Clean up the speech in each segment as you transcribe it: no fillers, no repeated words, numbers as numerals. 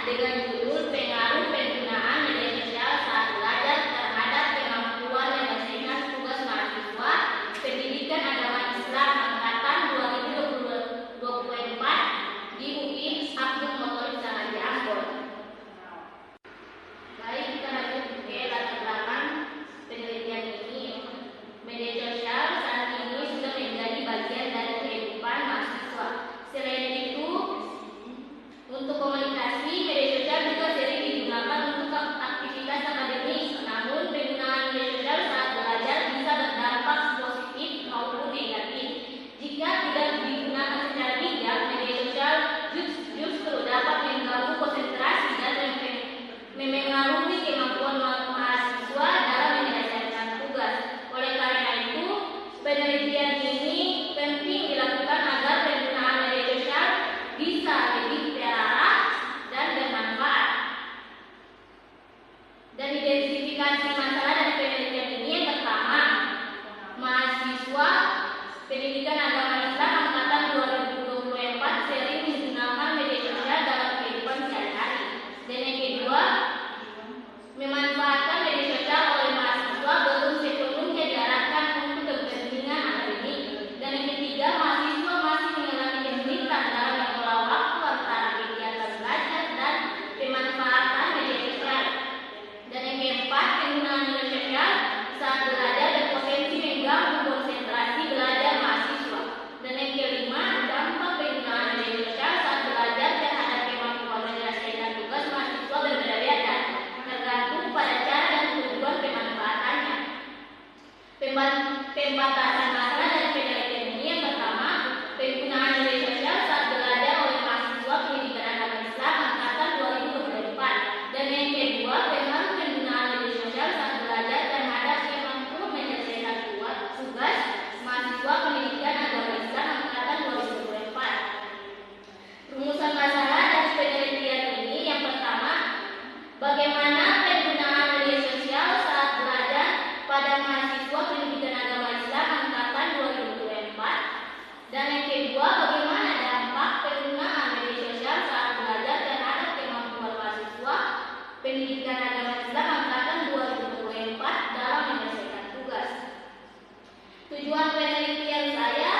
dengan judul Pengaruh Penggunaan Media Sosial Saat Belajar Terhadap Kemampuan Menyelesaikan Tugas Mahasiswa Pendidikan Agama Islam Angkatan 2024 di UI Abdul Muthalib Sanaja Ambon. Baik, kita lanjut ke latar belakang penelitian ini. Media sosial saat ini sudah menjadi bagian dari kehidupan mahasiswa. Selain itu, untuk komunikasi, media sosial juga sering digunakan untuk aktivitas akademis. Namun, penggunaan media sosial saat belajar bisa berdampak positif maupun negatif. Jika tidak digunakan secara bijak, media sosial justru dapat mengganggu konsentrasi dan memengaruhi kemampuan mahasiswa dalam menyelesaikan tugas. Oleh karena itu, penelitian ini penting dilakukan agar penggunaan media sosial bisa lebih terarah dan bermanfaat. Dan identifikasi masalah dari penelitian ini yang pertama, mahasiswa pendidikan agama Islam angkatan 2024 sering menggunakan media sosial dalam kehidupan sehari-hari. Dan yang kedua, memanfaatkan media sosial oleh mahasiswa belum sepenuhnya diarahkan untuk kepentingan akademik. Dan yang ketiga, mahasiswa masih mengalami kesulitan dalam mengelola waktu antara kegiatan belajar dan pemanfaatan media sosial. Dan yang keempat, penggunaan media sosial saat belajar berpotensi mengganggu konsentrasi belajar mahasiswa. Dan yang kelima, dampak penggunaan media sosial saat belajar terhadap kemampuan menyelesaikan tugas mahasiswa berbeda-beda, tergantung pada cara dan tujuan pemanfaatannya. Pembatasan masalah dari penelitian ini yang pertama, penggunaan media sosial saat belajar oleh mahasiswa pendidikan agama Islam angkatan 2024. Dan yang kedua, pengaruh penggunaan media sosial saat belajar terhadap kemampuan menyelesaikan tugas mahasiswa pendidikan agama Islam angkatan 2024. Rumusan masalah dari penelitian ini yang pertama, bagaimana penggunaan media sosial saat belajar pada mahasiswa pendidikan agama Islam angkatan 2024. Dan yang kedua, bagaimana dampak penggunaan media sosial saat belajar terhadap kemampuan mahasiswa pendidikan agama Islam angkatan 2024 dalam menyelesaikan tugas. Tujuan penelitian saya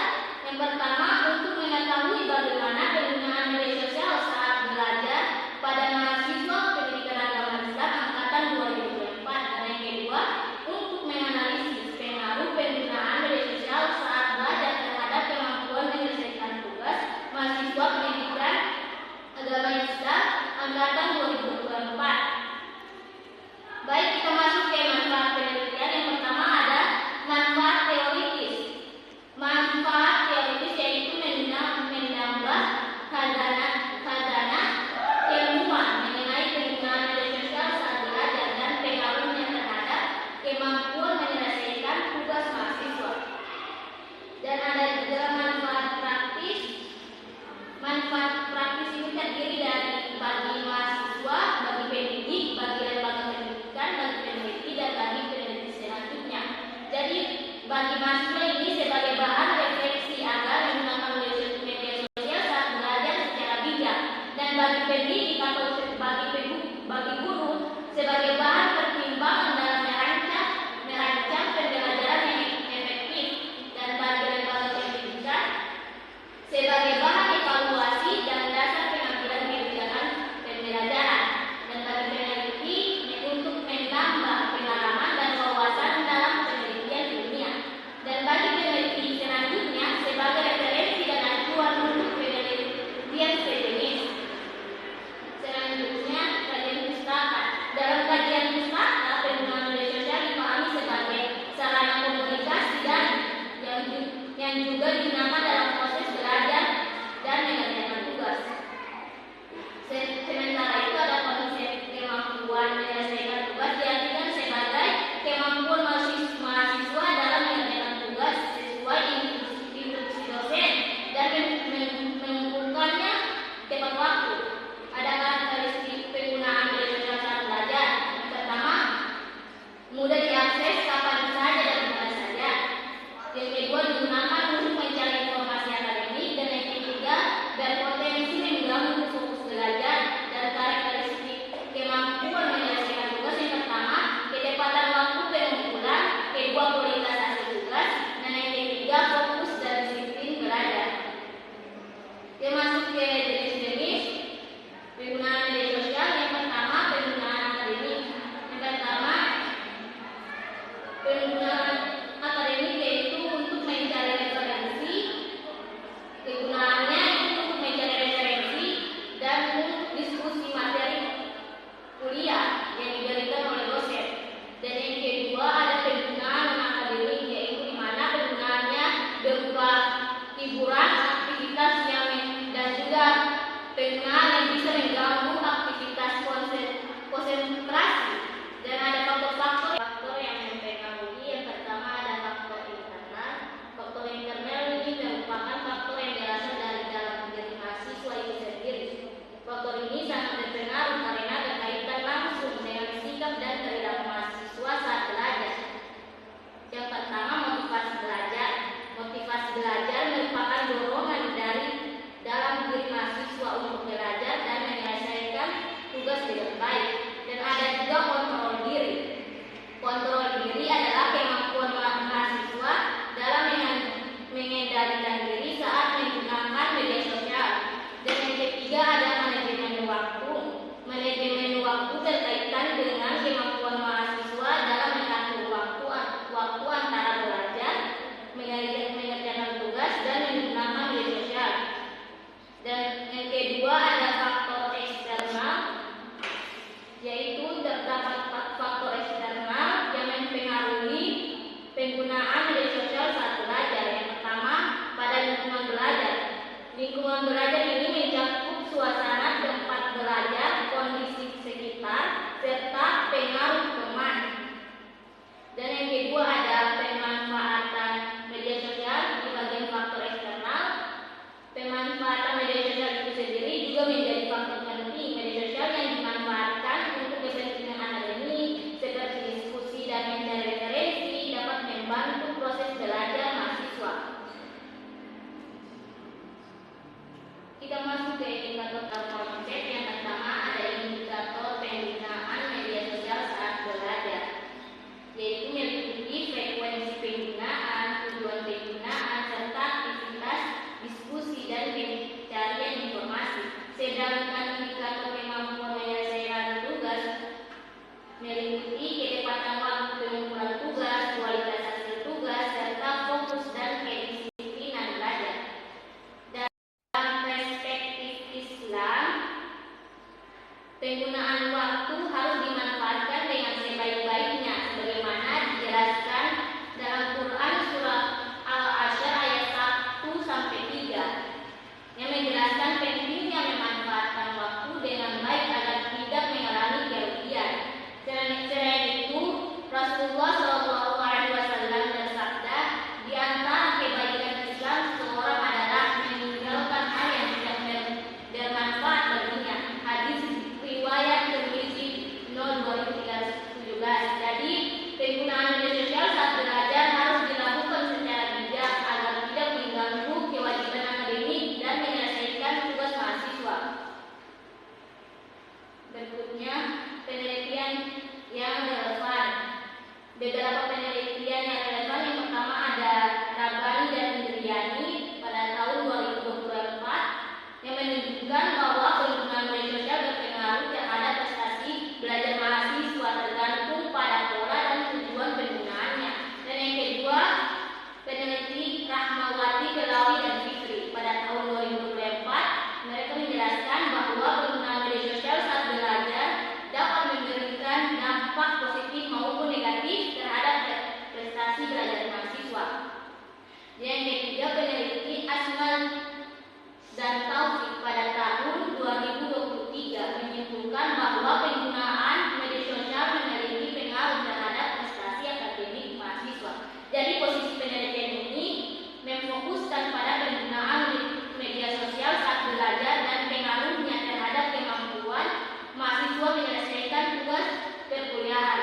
yang pertama, untuk mengetahui bagaimana penggunaan media sosial saat belajar pada mahasiswa pendidikan agama Islam angkatan 2024. Dan yang kedua, untuk menganalisis pengaruh penggunaan media sosial saat belajar terhadap kemampuan menyelesaikan tugas mahasiswa pendidikan agama Islam angkatan 2024. Baik, kita masuk ke manfaat penelitian. Yang pertama ada manfaat teoritis. Manfaat teoritis yaitu menambah khazanah ilmuwan mengenai penggunaan media sosial saat belajar dan pengaruhnya terhadap kemampuan menyelesaikan tugas mahasiswa. Dan ada juga manfaat praktis. Manfaat praktis ini terdiri dari bagi mahasiswa, bagi pendidik, bagi lembaga pendidikan, bagi peneliti, dan bagi peneliti selanjutnya. Jadi bagi mahasiswa ini sebagai bahan refleksi agar menggunakan media sosial saat belajar secara bijak, dan bagi pendidik atau bagi guru sebagai bahan pertimbangan dalam merancang pembelajaran yang efektif, dan bagi lembaga pendidikan sebagai bahan evaluasi dan dasar pengambilan kebijakan pembelajaran, dan bagi peneliti untuk menambah pengalaman dan wawasan dalam penelitian ilmiah, dan bagi peneliti selanjutnya sebagai referensi dan acuan untuk penelitian sejenis. Selanjutnya, kajian pustaka. Dalam kajian Penggunaan waktu harus dimanfaatkan dengan sebaik-baiknya sebagaimana dijelaskan dalam Quran surah Al-Asr ayat 1 sampai 3 yang menjelaskan pentingnya memanfaatkan waktu dengan baik agar tidak mengalami kerugian. Selain itu, Rasulullah SAW bersabda, di antara kebaikan Islam seorang adalah meninggalkan hal yang tidak bermanfaat baginya. Hadis riwayat Tirmizi 02317. Jadi, penggunaan media sosial saat belajar harus dilakukan secara bijak agar tidak mengganggu kewajiban akademik dan menyelesaikan tugas mahasiswa. Berikutnya, penelitian yang relevan. Beberapa penelitian yang relevan yang pertama ada Rabbani dan Indriani pada tahun 2024 yang menunjukkan bahwa penggunaan media sosial berpengaruh terhadap prestasi belajar mahasiswa tergantung pada pola dan tujuan penggunaannya. Dan yang kedua, peneliti Rahmawati Belawi dan Fikri pada tahun 2024 mereka menjelaskan bahwa penggunaan media sosial saat belajar dapat memberikan dampak positif maupun negatif terhadap prestasi belajar mahasiswa. Yang ketiga, peneliti Asman dan Taufik pada tahun 2023 menyimpulkan bahwa penggunaan media sosial memiliki pengaruh terhadap prestasi akademik mahasiswa. Jadi posisi penelitian ini memfokuskan pada penggunaan media sosial saat belajar dan pengaruhnya terhadap kemampuan mahasiswa menyelesaikan tugas perkuliahan.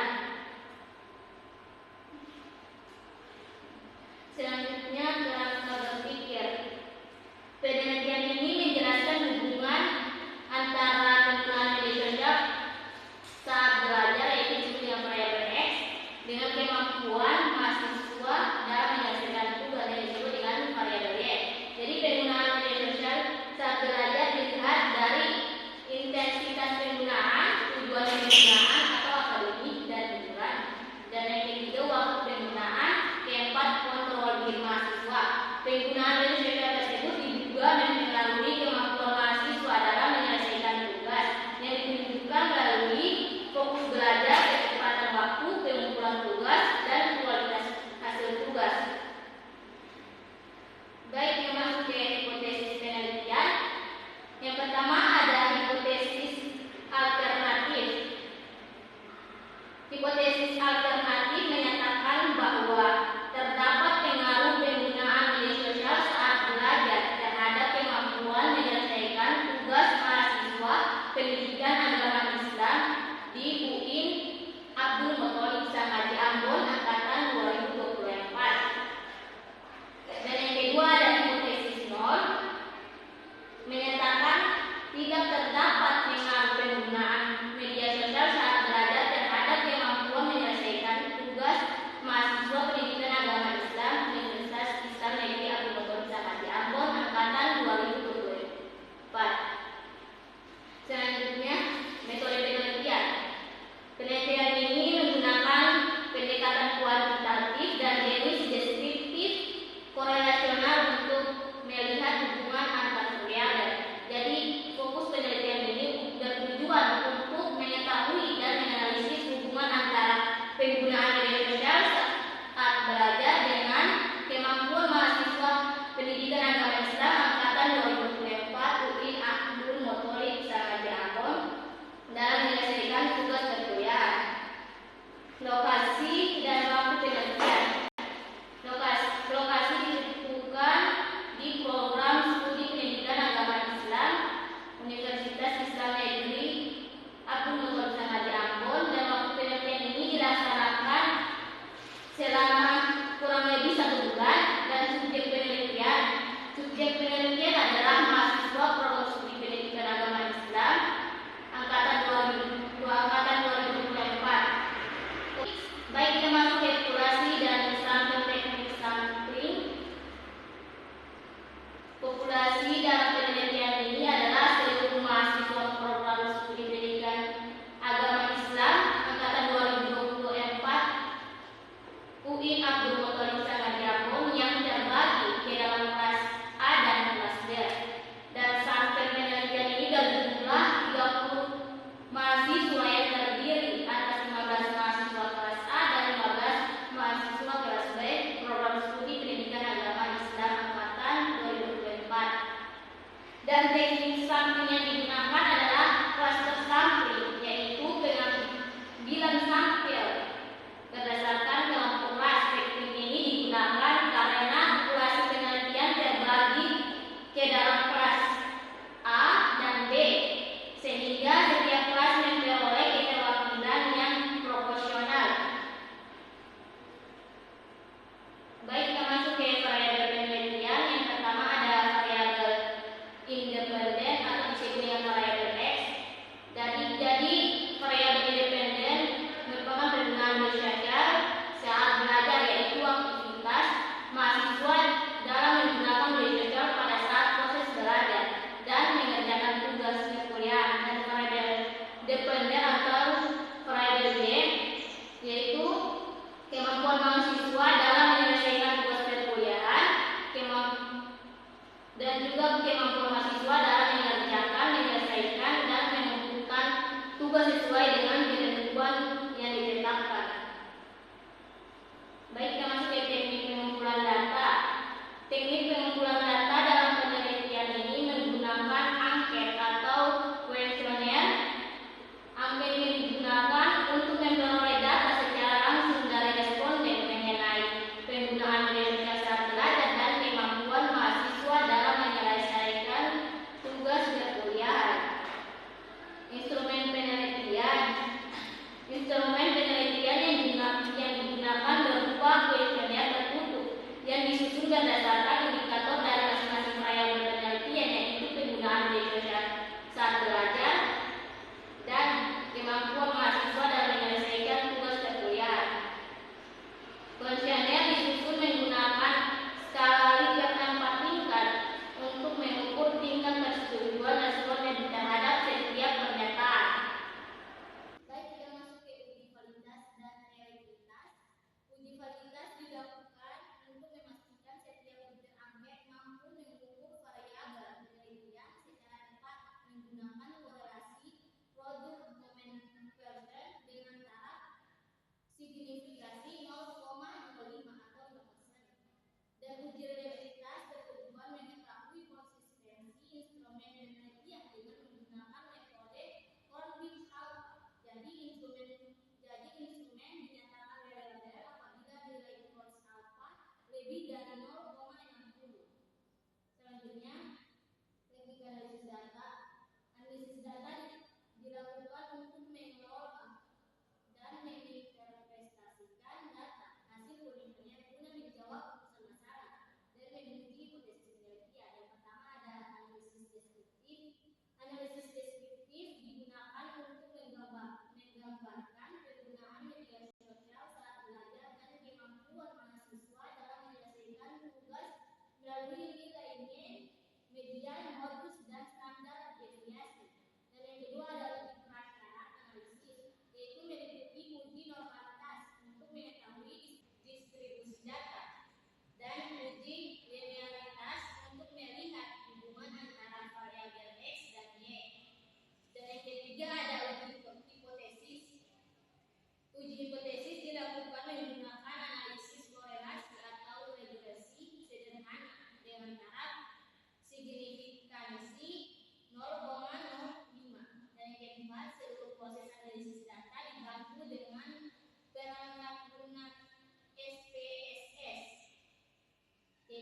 Selanjutnya, kerangka berpikir. Penelitian ini menjelaskan hubungan antara penggunaan media sosial saat belajar yaitu disebut dengan variabel X dengan kemampuan mahasiswa dalam menyelesaikan tugas yang disebut dengan variabel Y. Jadi penggunaan media sosial saat belajar dilihat dari intensitas penggunaan, tujuan penggunaan atau akademik dan hiburan. Dan yang ketiga, waktu penggunaan. Keempat, kontrol diri mahasiswa. Penggunaan media sosial tersebut diduga mempengaruhi kemampuan mahasiswa dalam menyelesaikan tugas yang ditunjukkan melalui fokus belajar, kecepatan waktu, pengumpulan tugas, dan kualitas hasil tugas. Baik, yang masuk ke hipotesis penelitian. Yang pertama ada hipotesis alternatif.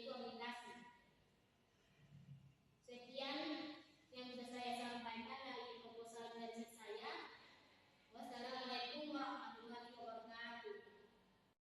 yaitu Aminah